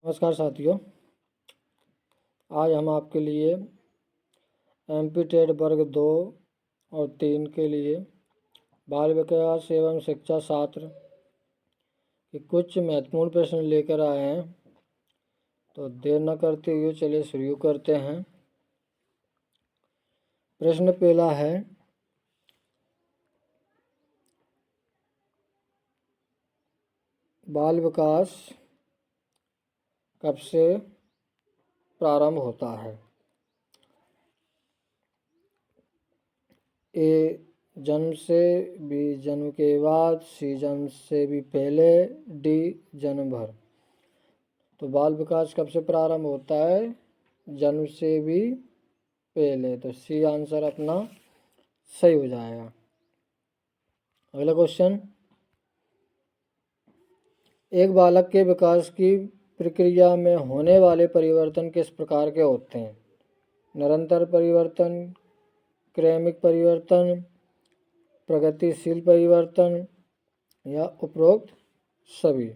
नमस्कार साथियों, आज हम आपके लिए एमपी वर्ग 2 और 3 के लिए बाल विकास एवं शिक्षा शास्त्र के कुछ महत्वपूर्ण प्रश्न लेकर आए हैं। तो देर न करते हुए चलिए शुरू करते हैं। प्रश्न पहला है, बाल विकास कब से प्रारंभ होता है? ए जन्म से, बी जन्म के बाद, सी जन्म से भी पहले, डी जन्म भर। तो बाल विकास कब से प्रारंभ होता है? जन्म से भी पहले। तो सी आंसर अपना सही हो जाएगा। अगला क्वेश्चन, एक बालक के विकास की प्रक्रिया में होने वाले परिवर्तन किस प्रकार के होते हैं? निरंतर परिवर्तन, क्रमिक परिवर्तन, प्रगतिशील परिवर्तन या उपरोक्त सभी।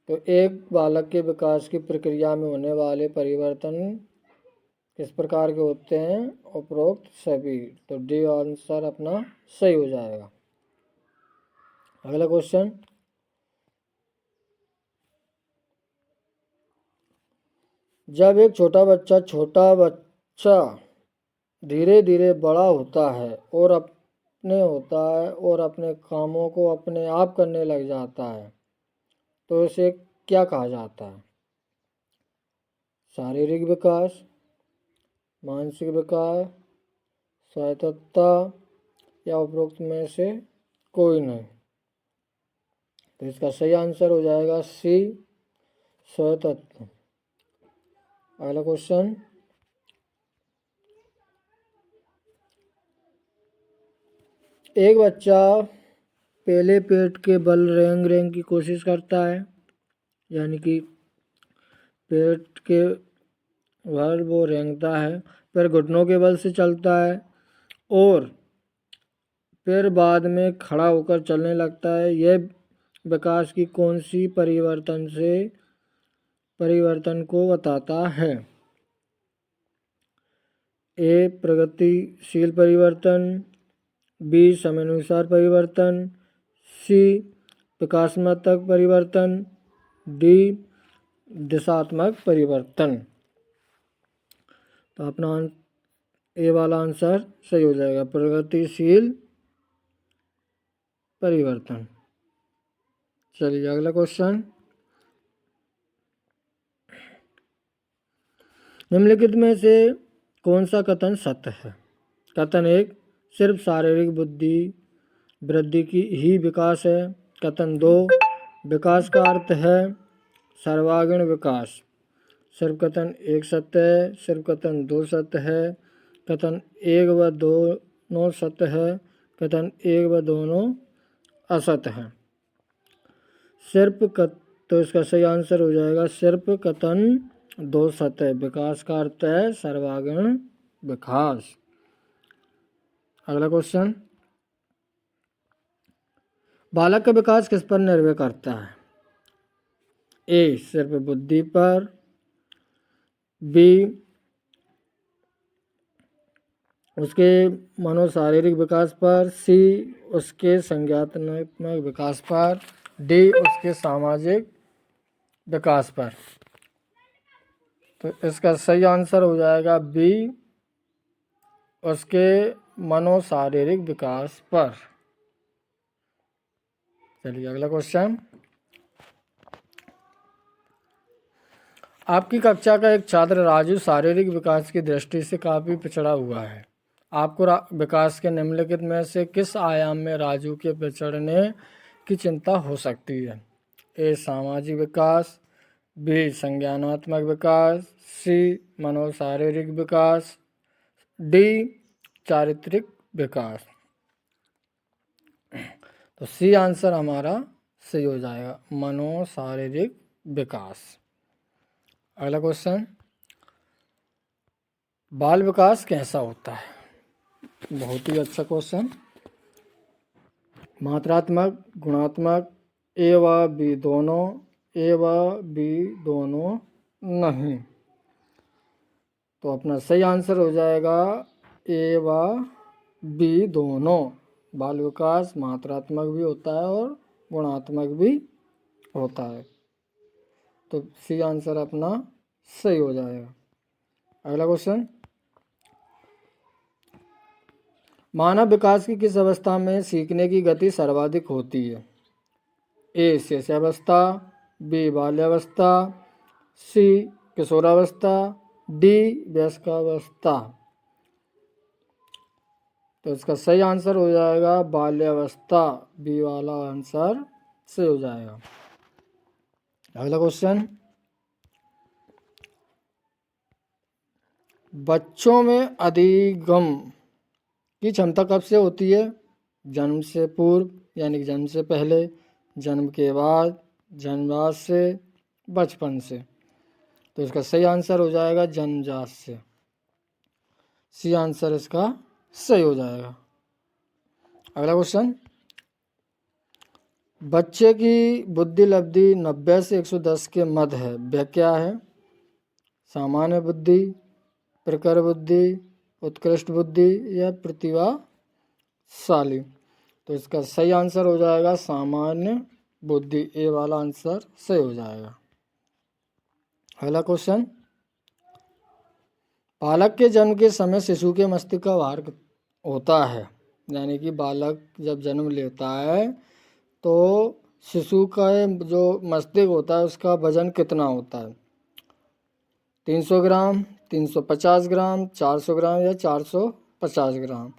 तो एक बालक के विकास की प्रक्रिया में होने वाले परिवर्तन किस प्रकार के होते हैं? उपरोक्त सभी। तो डी आंसर अपना सही हो जाएगा। अगला क्वेश्चन, जब एक छोटा बच्चा धीरे धीरे बड़ा होता है और अपने कामों को अपने आप करने लग जाता है, तो इसे क्या कहा जाता है? शारीरिक विकास, मानसिक विकास, स्वायत्तता या उपरोक्त में से कोई नहीं। तो इसका सही आंसर हो जाएगा सी, स्वायत्तता। अगला क्वेश्चन, एक बच्चा पहले पेट के बल रेंग की कोशिश करता है, यानी कि पेट के बल वो रेंगता है, फिर घुटनों के बल से चलता है और फिर बाद में खड़ा होकर चलने लगता है। यह विकास की कौन सी परिवर्तन को बताता है? ए प्रगतिशील परिवर्तन, बी समयानुसार परिवर्तन, सी विकासात्मक परिवर्तन, डी दिशात्मक परिवर्तन। तो अपना ए वाला आंसर सही हो जाएगा, प्रगतिशील परिवर्तन। चलिए अगला क्वेश्चन, निम्नलिखित में से कौन सा कथन सत्य है? कथन एक, सिर्फ शारीरिक बुद्धि वृद्धि की ही विकास है। कथन दो, विकास का अर्थ है सर्वांगीण विकास। सिर्फ कथन एक सत्य है, सिर्फ कथन दो सत्य है, कथन एक व दोनों सत्य है, कथन एक व दोनों असत्य है। तो इसका सही आंसर हो जाएगा सिर्फ कथन दो सत्य है। विकास का अर्थ है सर्वांगीण विकास। अगला क्वेश्चन, बालक का विकास किस पर निर्भर करता है? ए सिर्फ बुद्धि पर, बी उसके मनोशारीरिक विकास पर, सी उसके संज्ञानात्मक विकास पर, डी उसके सामाजिक विकास पर। तो इसका सही आंसर हो जाएगा बी उसके मनोशारीरिक विकास पर। चलिए अगला क्वेश्चन, आपकी कक्षा का एक छात्र राजू शारीरिक विकास की दृष्टि से काफ़ी पिछड़ा हुआ है। आपको विकास के निम्नलिखित में से किस आयाम में राजू के पिछड़ने की चिंता हो सकती है? ए सामाजिक विकास, बी संज्ञानात्मक विकास, सी मनोशारीरिक विकास, डी चारित्रिक विकास। तो सी आंसर हमारा सही हो जाएगा, मनोशारीरिक विकास। अगला क्वेश्चन, बाल विकास कैसा होता है? बहुत ही अच्छा क्वेश्चन। मात्रात्मक, गुणात्मक, ए व बी दोनों, ए व बी दोनों नहीं। तो अपना सही आंसर हो जाएगा ए व बी दोनों। बाल विकास मात्रात्मक भी होता है और गुणात्मक भी होता है। तो सी आंसर अपना सही हो जाएगा। अगला क्वेश्चन, मानव विकास की किस अवस्था में सीखने की गति सर्वाधिक होती है? ए शिशुअवस्था, बी बाल्यावस्था, सी किशोरावस्था, डी वयस्कावस्था। तो इसका सही आंसर हो जाएगा बाल्यावस्था। बी वाला आंसर सही हो जाएगा। अगला क्वेश्चन, बच्चों में अधिगम की क्षमता कब से होती है? जन्म से पूर्व यानी कि जन्म से पहले, जन्म के बाद, जन्मजात से, बचपन से। तो इसका सही आंसर हो जाएगा जन्मजात से। सी आंसर इसका सही हो जाएगा। अगला क्वेश्चन, बच्चे की बुद्धि लब्धि 90 से 110 के मध्य है, वह क्या है? सामान्य बुद्धि, प्रखर बुद्धि, उत्कृष्ट बुद्धि या प्रतिभाशाली। तो इसका सही आंसर हो जाएगा सामान्य बुद्धि। ए वाला आंसर सही हो जाएगा। अगला क्वेश्चन, बालक के जन्म के समय शिशु के मस्तिष्क का भार होता है, यानी कि बालक जब जन्म लेता है तो शिशु का जो मस्तिष्क होता है उसका वजन कितना होता है? 300 ग्राम, 350 ग्राम, 400 ग्राम या 450 ग्राम।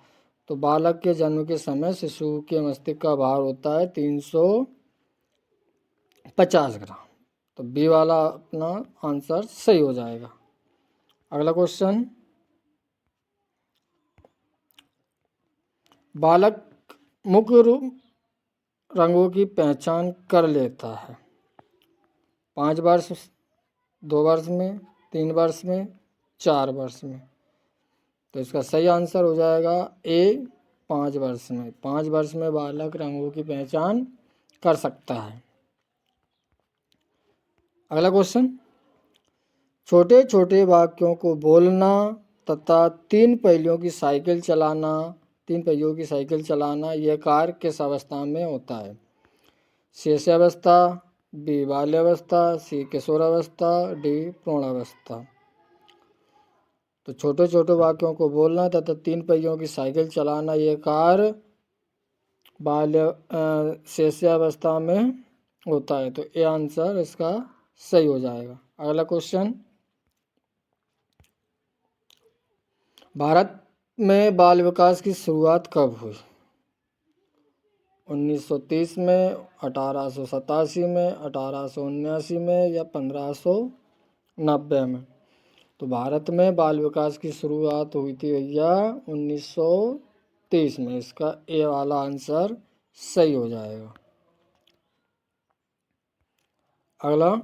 तो बालक के जन्म के समय शिशु के मस्तिष्क का भार होता है 350 ग्राम। तो बी वाला अपना आंसर सही हो जाएगा। अगला क्वेश्चन, बालक मुख्य रंगों की पहचान कर लेता है 5 वर्ष, 2 वर्ष में, 3 वर्ष में, 4 वर्ष में। तो इसका सही आंसर हो जाएगा ए 5 वर्ष में। 5 वर्ष में बालक रंगों की पहचान कर सकता है। अगला क्वेश्चन, छोटे छोटे वाक्यों को बोलना तथा 3 पहियों की साइकिल चलाना यह कार्य किस अवस्था में होता है? शिशुअवस्था, बी बाल्यावस्था, सी किशोरावस्था, डी प्रौढ़ावस्था। तो छोटे छोटे वाक्यों को बोलना तथा 3 पहियों की साइकिल चलाना यह कार्य शिशुअवस्था में होता है। तो ये आंसर इसका सही हो जाएगा। अगला क्वेश्चन, भारत में बाल विकास की शुरुआत कब हुई? 1930 में, 1887 में, 1879 में या 1590 में? तो भारत में बाल विकास की शुरुआत हुई थी भैया 1930 में। इसका ए वाला आंसर सही हो जाएगा। अगला,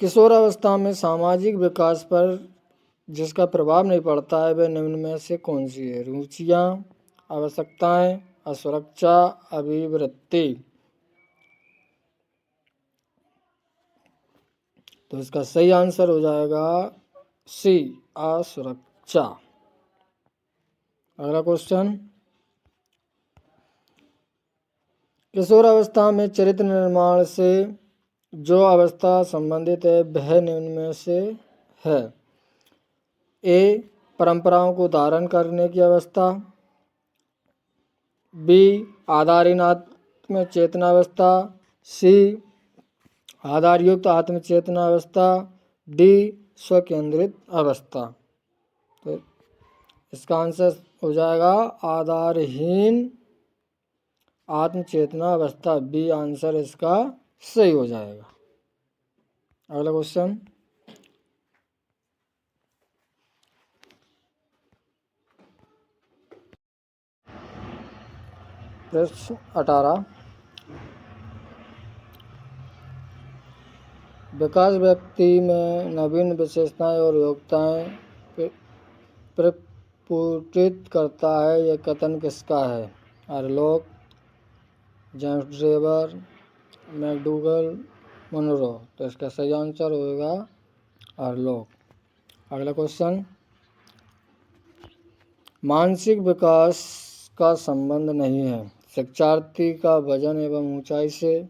किशोरावस्था में सामाजिक विकास पर जिसका प्रभाव नहीं पड़ता है वह निम्न में से कौन सी है? रुचियाँ, आवश्यकताएं, असुरक्षा, अभिवृत्ति। तो इसका सही आंसर हो जाएगा सी असुरक्षा। अगला क्वेश्चन, किशोरावस्था में चरित्र निर्माण से जो अवस्था संबंधित है वह निम्न में से है? ए परंपराओं को धारण करने की अवस्था, बी आधारहीन आत्म चेतनावस्था, सी आधारयुक्त आत्म चेतनावस्था, डी स्वकेंद्रित अवस्था। तो इसका आंसर हो जाएगा आधारहीन आत्म चेतना अवस्था। बी आंसर इसका सही हो जाएगा। अगला क्वेश्चन, प्रश्न 18, विकास व्यक्ति में नवीन विशेषताएं और योग्यताएं प्रस्फुटित करता है, यह कथन किसका है? आर्लोक, जेम्स ड्रेवर, मैकडूगल, मुनरो। तो इसका सही आंसर होगा हरलॉक। अगला क्वेश्चन, मानसिक विकास का संबंध नहीं है शिक्षार्थी का वजन एवं ऊंचाई से,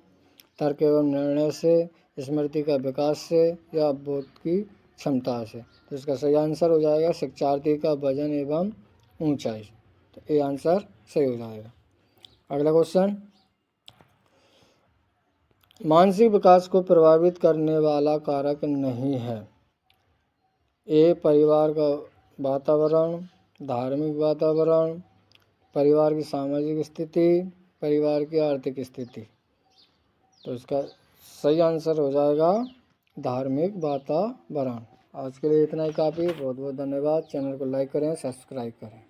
तर्क एवं निर्णय से, स्मृति का विकास से या बोध की क्षमता से। तो इसका सही आंसर हो जाएगा शिक्षार्थी का वजन एवं ऊंचाई। तो ये आंसर सही हो जाएगा। अगला क्वेश्चन, मानसिक विकास को प्रभावित करने वाला कारक नहीं है। ए परिवार का वातावरण, धार्मिक वातावरण, परिवार की सामाजिक स्थिति, परिवार की आर्थिक स्थिति। तो इसका सही आंसर हो जाएगा धार्मिक वातावरण। आज के लिए इतना ही काफ़ी। बहुत बहुत धन्यवाद। चैनल को लाइक करें, सब्सक्राइब करें।